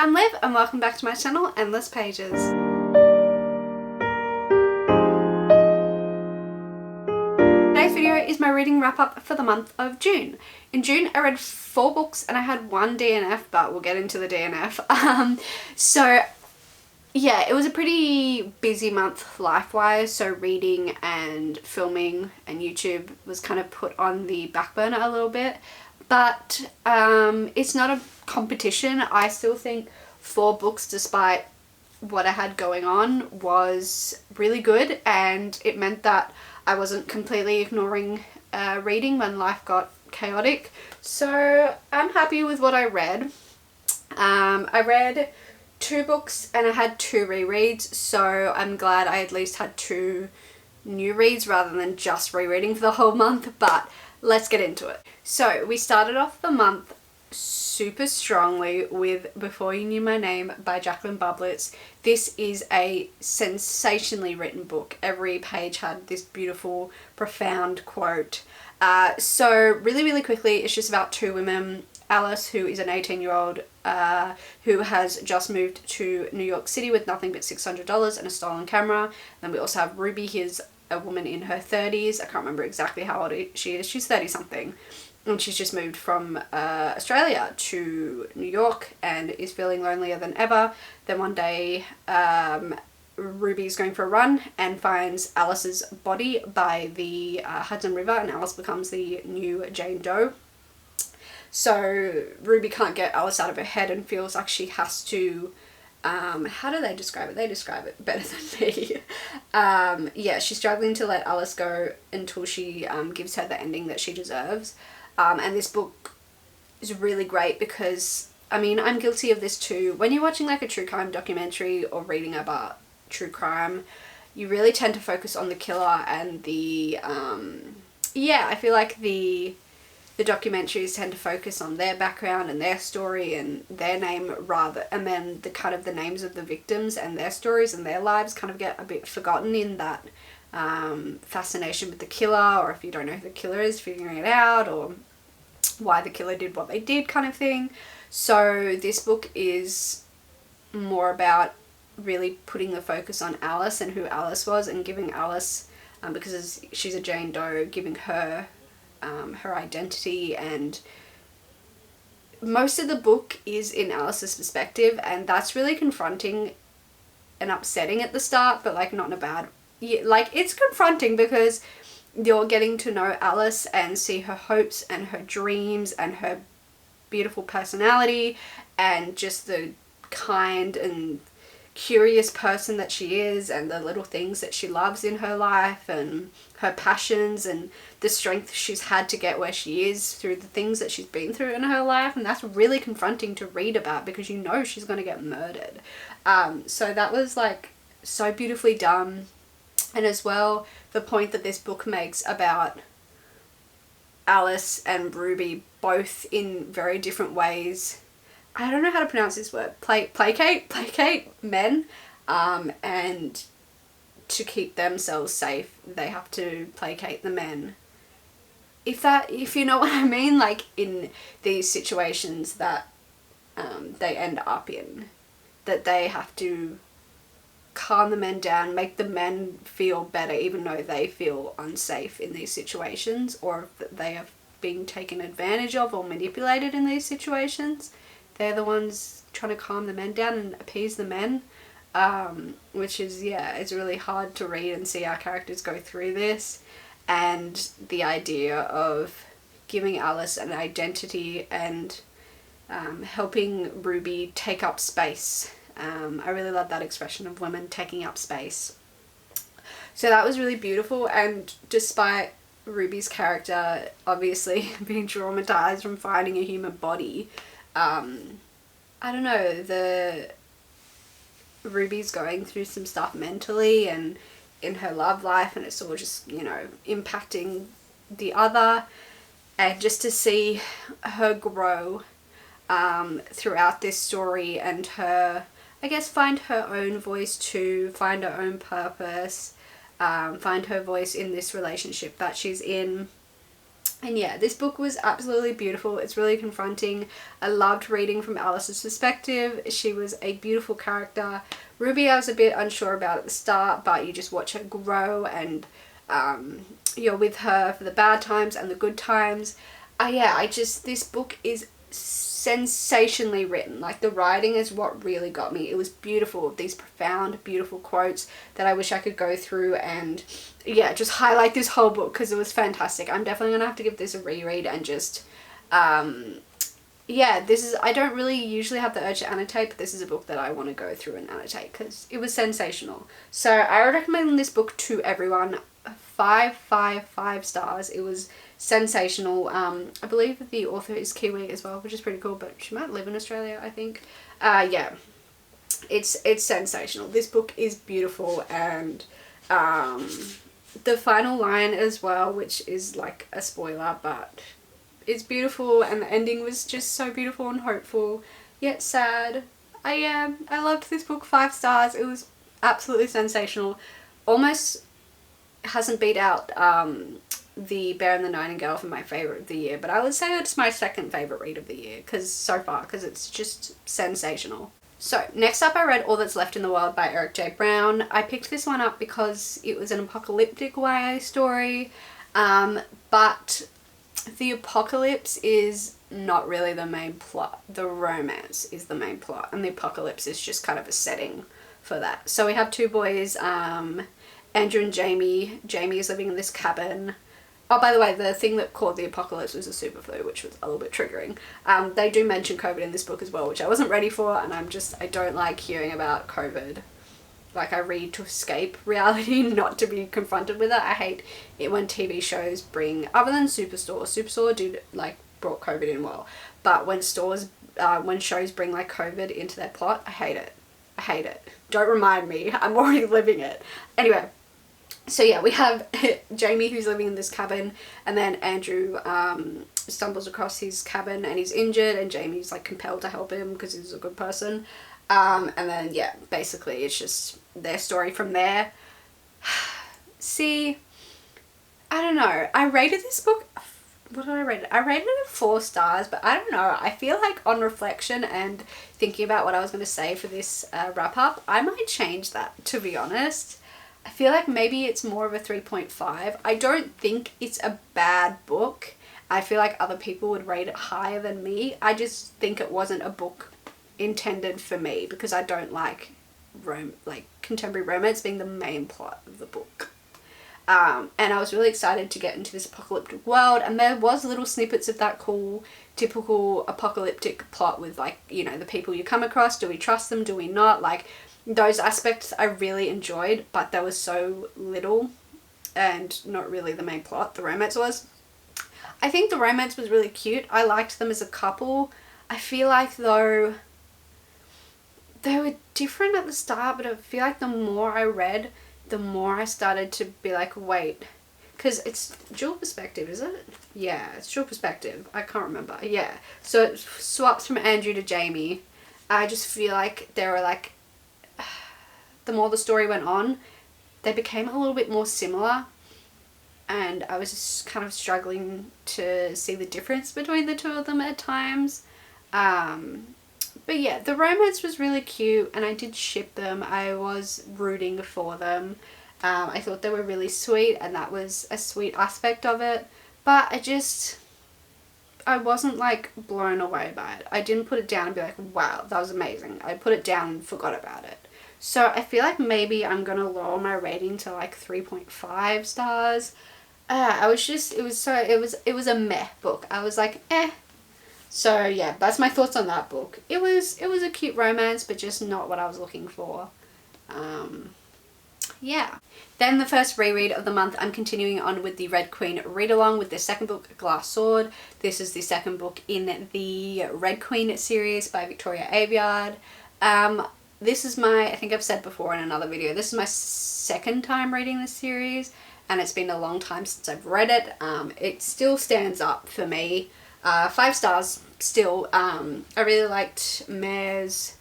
I'm Liv and welcome back to my channel, Endless Pages. Today's video is my reading wrap up for the month of June. In June I read 4 books and I had 1 DNF, but we'll get into the DNF. So yeah, it was a pretty busy month life-wise, so reading and filming and YouTube was kind of put on the back burner a little bit. But it's not a competition. I still think 4 books, despite what I had going on, was really good, and it meant that I wasn't completely ignoring reading when life got chaotic. So I'm happy with what I read. I read 2 books and I had 2 rereads, so I'm glad I at least had 2 new reads rather than just rereading for the whole month, but let's get into it. So we started off the month super strongly with Before You Knew My Name by Jacqueline Bublitz. This is a sensationally written book. Every page had this beautiful, profound quote. So really quickly, it's just about 2 women. Alice, who is an 18-year-old who has just moved to New York City with nothing but $600 and a stolen camera. Then we also have Ruby, here's a woman in her 30s. I can't remember exactly how old she is. She's 30 something. And she's just moved from Australia to New York and is feeling lonelier than ever. Then one day Ruby's going for a run and finds Alice's body by the Hudson River, and Alice becomes the new Jane Doe. So Ruby can't get Alice out of her head and feels like she has to, how do they describe it? They describe it better than me. Yeah, she's struggling to let Alice go until she gives her the ending that she deserves. And this book is really great because, I mean, I'm guilty of this too. When you're watching like a true crime documentary or reading about true crime, you really tend to focus on the killer and the, yeah, I feel like the documentaries tend to focus on their background and their story and their name rather, and then the kind of the names of the victims and their stories and their lives kind of get a bit forgotten in that fascination with the killer, or if you don't know who the killer is, figuring it out, or why the killer did what they did kind of thing. So this book is more about really putting the focus on Alice and who Alice was, and giving Alice, because she's a Jane Doe, giving her her identity. And most of the book is in Alice's perspective, and that's really confronting and upsetting at the start, but like not in a bad, yeah, like it's confronting because you're getting to know Alice and see her hopes and her dreams and her beautiful personality and just the kind and curious person that she is, and the little things that she loves in her life and her passions and the strength she's had to get where she is through the things that she's been through in her life. And that's really confronting to read about because you know she's going to get murdered. So that was like so beautifully done. And as well, the point that this book makes about Alice and Ruby, both in very different ways. I don't know how to pronounce this word. Placate men, and to keep themselves safe, they have to placate the men. If you know what I mean, like in these situations that they end up in, that they have to calm the men down, make the men feel better even though they feel unsafe in these situations, or that they are being taken advantage of or manipulated in these situations. They're the ones trying to calm the men down and appease the men, which is, yeah, it's really hard to read and see our characters go through this. And the idea of giving Alice an identity and helping Ruby take up space. I really love that expression of women taking up space. So that was really beautiful, and despite Ruby's character obviously being traumatized from finding a human body, I don't know, Ruby's going through some stuff mentally and in her love life, and it's all just, you know, impacting the other. And just to see her grow throughout this story, and her, I guess, find her own voice too, find her own purpose, find her voice in this relationship that she's in. And yeah, this book was absolutely beautiful. It's really confronting. I loved reading from Alice's perspective. She was a beautiful character. Ruby I was a bit unsure about at the start, but you just watch her grow, and you're with her for the bad times and the good times. This book is sensationally written. Like, the writing is what really got me. It was beautiful. These profound, beautiful quotes that I wish I could go through and just highlight this whole book because it was fantastic. I'm definitely gonna have to give this a reread and just I don't really usually have the urge to annotate, but this is a book that I want to go through and annotate because it was sensational. So I would recommend this book to everyone. 5 stars. It was sensational. I believe that the author is Kiwi as well, which is pretty cool, but she might live in Australia, I think. It's sensational. This book is beautiful, and the final line as well, which is like a spoiler, but it's beautiful, and the ending was just so beautiful and hopeful, yet sad. I loved this book. 5 stars. It was absolutely sensational. Almost hasn't beat out The Bear and the Nightingale for my favourite of the year, but I would say it's my second favourite read of the year because it's just sensational. So next up, I read All That's Left in the World by Eric J. Brown. I picked this one up because it was an apocalyptic YA story, but the apocalypse is not really the main plot. The romance is the main plot, and the apocalypse is just kind of a setting for that. So we have 2 boys, Andrew and Jamie. Jamie is living in this cabin. Oh, by the way, the thing that caused the apocalypse was a super flu, which was a little bit triggering. They do mention COVID in this book as well, which I wasn't ready for, and I don't like hearing about COVID. Like, I read to escape reality, not to be confronted with it. I hate it when TV shows bring, other than Superstore. Superstore brought COVID in well. But when shows bring like COVID into their plot, I hate it. I hate it. Don't remind me. I'm already living it. Anyway, so yeah, we have Jamie who's living in this cabin, and then Andrew stumbles across his cabin and he's injured, and Jamie's like compelled to help him because he's a good person. And then basically it's just their story from there. See, I don't know. I rated this book, what did I rate it? I rated it 4 stars, but I don't know. I feel like on reflection and thinking about what I was going to say for this wrap up, I might change that, to be honest. I feel like maybe it's more of a 3.5. I don't think it's a bad book. I feel like other people would rate it higher than me. I just think it wasn't a book intended for me because I don't like contemporary romance being the main plot of the book. And I was really excited to get into this apocalyptic world, and there was little snippets of that cool typical apocalyptic plot with the people you come across. Do we trust them? Do we not? Like, those aspects I really enjoyed, but there was so little and not really the main plot. The romance was. I think the romance was really cute. I liked them as a couple. I feel like though they were different at the start, but I feel like the more I read, the more I started to be like, wait, because it's dual perspective, is it? Yeah, it's dual perspective. I can't remember. Yeah. So it swaps from Andrew to Jamie. I just feel like they were like, the more the story went on, they became a little bit more similar, and I was just kind of struggling to see the difference between the two of them at times. But yeah, the romance was really cute, and I did ship them. I was rooting for them. I thought they were really sweet, and that was a sweet aspect of it. But I wasn't like blown away by it. I didn't put it down and be like, wow, that was amazing. I put it down and forgot about it. So I feel like maybe I'm gonna lower my rating to like 3.5 stars. It was a meh book. I was like, eh. So yeah, that's my thoughts on that book. It was a cute romance, but just not what I was looking for. Yeah. Then the first reread of the month, I'm continuing on with the Red Queen read along with the second book, Glass Sword. This is the second book in the Red Queen series by Victoria Aveyard. This is I think I've said before in another video, this is my second time reading this series, and it's been a long time since I've read it. It still stands up for me. 5 stars still. I really liked Mare's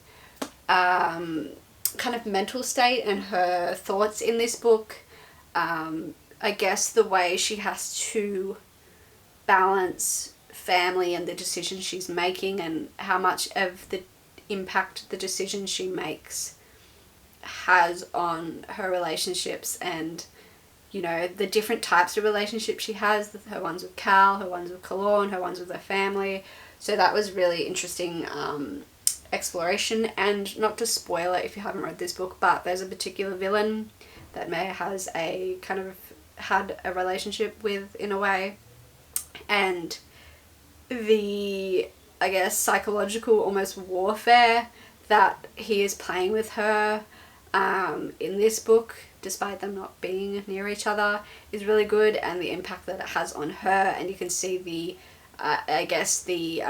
kind of mental state and her thoughts in this book. I guess the way she has to balance family and the decisions she's making, and how much of the impact the decisions she makes has on her relationships, and you know, the different types of relationships she has, her ones with Cal, her ones with Kalorn, her ones with her family. So that was really interesting exploration. And not to spoil it if you haven't read this book, but there's a particular villain that Maya has a kind of had a relationship with in a way, and the, I guess, psychological almost warfare that he is playing with her in this book, despite them not being near each other, is really good, and the impact that it has on her. And you can see the I guess the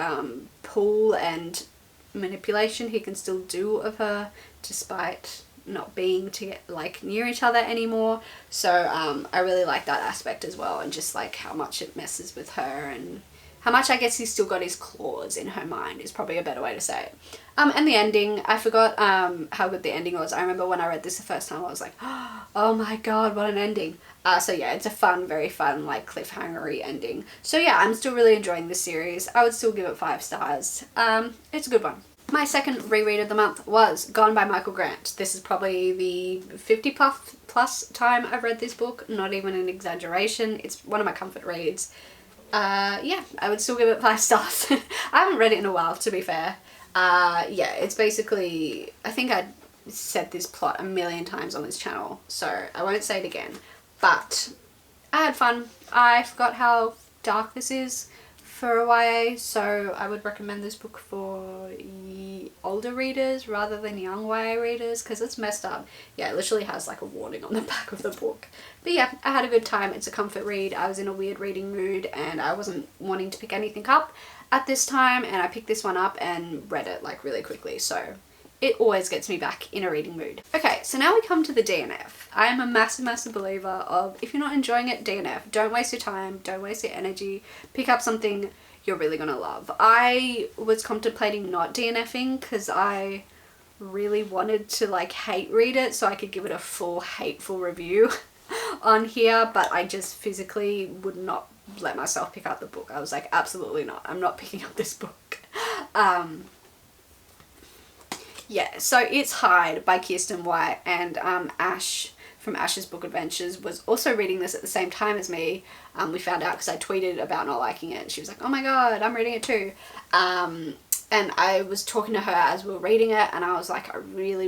pull and manipulation he can still do of her despite not being to get like near each other anymore. So I really like that aspect as well, and just like how much it messes with her, and how much I guess he's still got his claws in her mind is probably a better way to say it. And the ending, I forgot how good the ending was. I remember when I read this the first time, I was like, oh my god, what an ending. So yeah, it's a fun, very fun, like cliffhanger-y ending. So yeah, I'm still really enjoying this series. I would still give it 5 stars. It's a good one. My second reread of the month was Gone by Michael Grant. This is probably the 50 plus time I've read this book, not even an exaggeration. It's one of my comfort reads. Yeah, I would still give it 5 stars. I haven't read it in a while, to be fair. Yeah, it's basically, I think I said this plot a million times on this channel, so I won't say it again, but I had fun. I forgot how dark this is for a YA, so I would recommend this book for older readers rather than young YA readers, because it's messed up. Yeah, it literally has like a warning on the back of the book. But yeah, I had a good time. It's a comfort read. I was in a weird reading mood and I wasn't wanting to pick anything up at this time, and I picked this one up and read it like really quickly, so it always gets me back in a reading mood. Okay, so now we come to the DNF. I am a massive believer of, if you're not enjoying it, DNF. Don't waste your time, don't waste your energy, pick up something you're really gonna love. I was contemplating not DNFing because I really wanted to like hate read it so I could give it a full hateful review on here, but I just physically would not let myself pick up the book. I was like, absolutely not, I'm not picking up this book. Yeah, so it's Hide by Kiersten White, and Ash from Ash's Book Adventures was also reading this at the same time as me. We found out because I tweeted about not liking it, and she was like, oh my god, I'm reading it too. And I was talking to her as we were reading it, and I was like, I really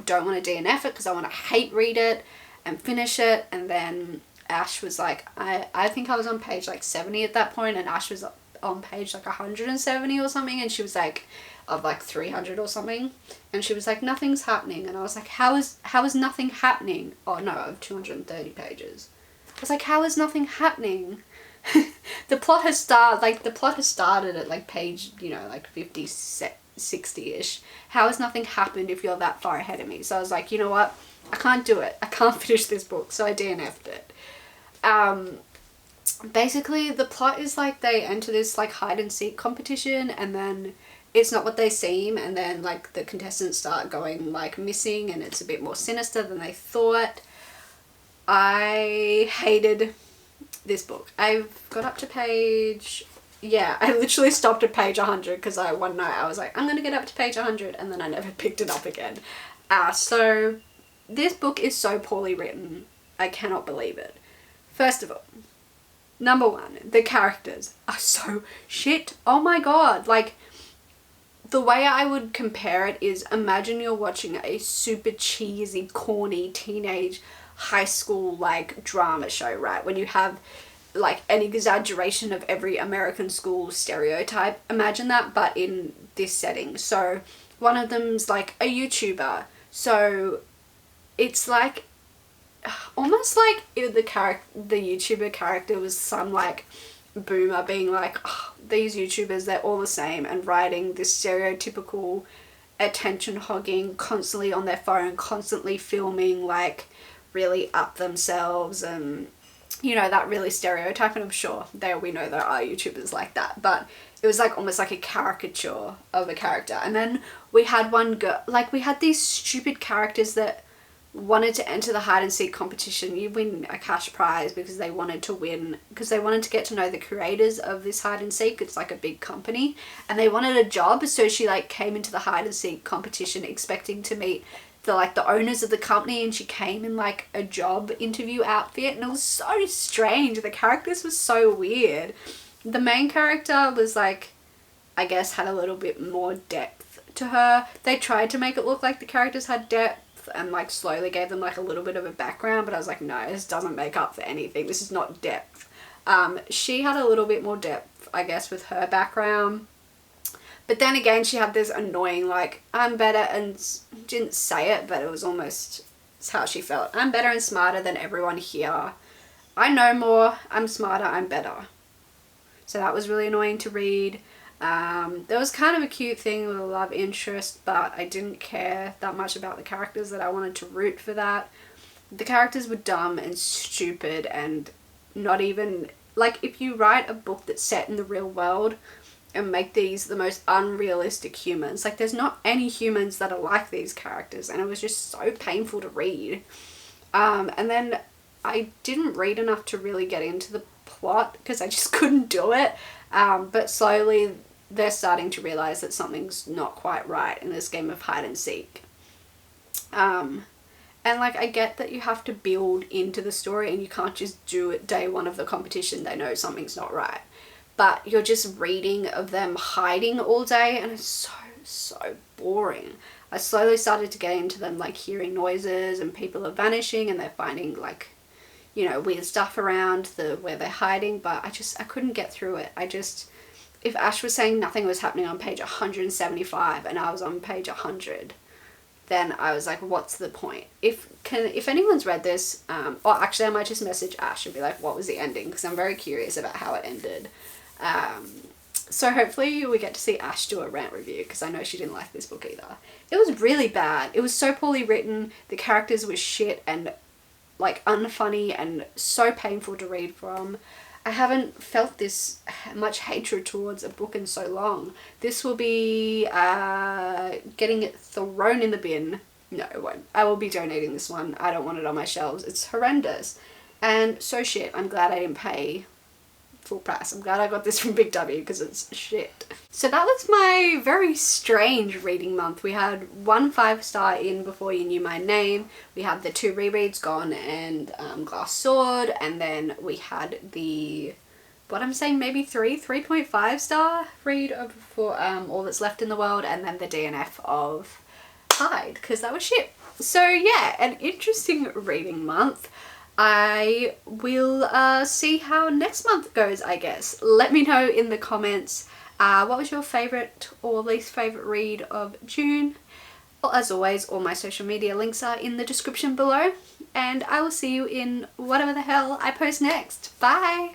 don't want to DNF it because I want to hate read it and finish it. And then Ash was like, I think I was on page like 70 at that point, and Ash was on page like 170 or something, and she was like, of like 300 or something, and she was like, nothing's happening. And I was like, how is nothing happening? Oh no, of 230 pages. I was like, how is nothing happening? The plot has started at like page, you know, like 50, 60-ish. How has nothing happened if you're that far ahead of me? So I was like, you know what, I can't do it, I can't finish this book, so I DNF'd it. Basically the plot is like they enter this like hide and seek competition, and then it's not what they seem, and then like the contestants start going like missing, and it's a bit more sinister than they thought. I hated this book. I've got up to page, yeah, I literally stopped at page 100 because one night I was like, I'm gonna get up to page 100, and then I never picked it up again. So this book is so poorly written, I cannot believe it. First of all, number one, the characters are so shit. Oh my god, like, the way I would compare it is, imagine you're watching a super cheesy, corny, teenage, high school, like, drama show, right? When you have, like, an exaggeration of every American school stereotype. Imagine that, but in this setting. So, one of them's, like, a YouTuber. So, it's, like, almost like if the YouTuber character was some, like, boomer being like, oh, these YouTubers, they're all the same, and writing this stereotypical attention hogging, constantly on their phone, constantly filming, like really up themselves, and you know, that really stereotype. And I'm sure we know there are YouTubers like that, but it was like almost like a caricature of a character. And then we had one girl, like we had these stupid characters that wanted to enter the hide and seek competition. You win a cash prize because they wanted to win, because they wanted to get to know the creators of this hide and seek. It's like a big company, and they wanted a job. So she like came into the hide and seek competition expecting to meet the owners of the company, and she came in like a job interview outfit, and it was so strange. The characters were so weird. The main character was like, I guess, had a little bit more depth to her. They tried to make it look like the characters had depth and like slowly gave them like a little bit of a background, but I was like, no, this doesn't make up for anything. This is not depth. She had a little bit more depth, I guess, with her background. But then again, she had this annoying, like, I'm better, and didn't say it, but it was almost, it's how she felt. I'm better and smarter than everyone here. I know more. I'm smarter. I'm better. So that was really annoying to read. There was kind of a cute thing with a love interest, but I didn't care that much about the characters that I wanted to root for that. The characters were dumb and stupid and not even, like, if you write a book that's set in the real world and make these the most unrealistic humans, like, there's not any humans that are like these characters, and it was just so painful to read. And then I didn't read enough to really get into the plot because I just couldn't do it. But slowly they're starting to realize that something's not quite right in this game of hide and seek. And like, I get that you have to build into the story and you can't just do it day one of the competition. They know something's not right, but you're just reading of them hiding all day, and it's so boring. I slowly started to get into them, like hearing noises and people are vanishing and they're finding like, you know, weird stuff around where they're hiding, but I couldn't get through it. If Ash was saying nothing was happening on page 175 and I was on page 100, then I was like, what's the point? If anyone's read this, or actually I might just message Ash and be like, what was the ending? Because I'm very curious about how it ended. So hopefully we get to see Ash do a rant review, because I know she didn't like this book either. It was really bad. It was so poorly written. The characters were shit and like unfunny and so painful to read from. I haven't felt this much hatred towards a book in so long. This will be getting it thrown in the bin. No, it won't. I will be donating this one. I don't want it on my shelves. It's horrendous. And so shit. I'm glad I didn't pay full price. I'm glad I got this from Big W because it's shit. So that was my very strange reading month. We had 1 5-star in Before You Knew My Name. We had the 2 rereads, Gone and Glass Sword, and then we had the, what I'm saying, maybe 3.5 star read of For All That's Left in the World, and then the DNF of Hyde, because that was shit. So yeah, an interesting reading month. I will see how next month goes, I guess. Let me know in the comments what was your favourite or least favourite read of June. Well, as always, all my social media links are in the description below, and I will see you in whatever the hell I post next. Bye!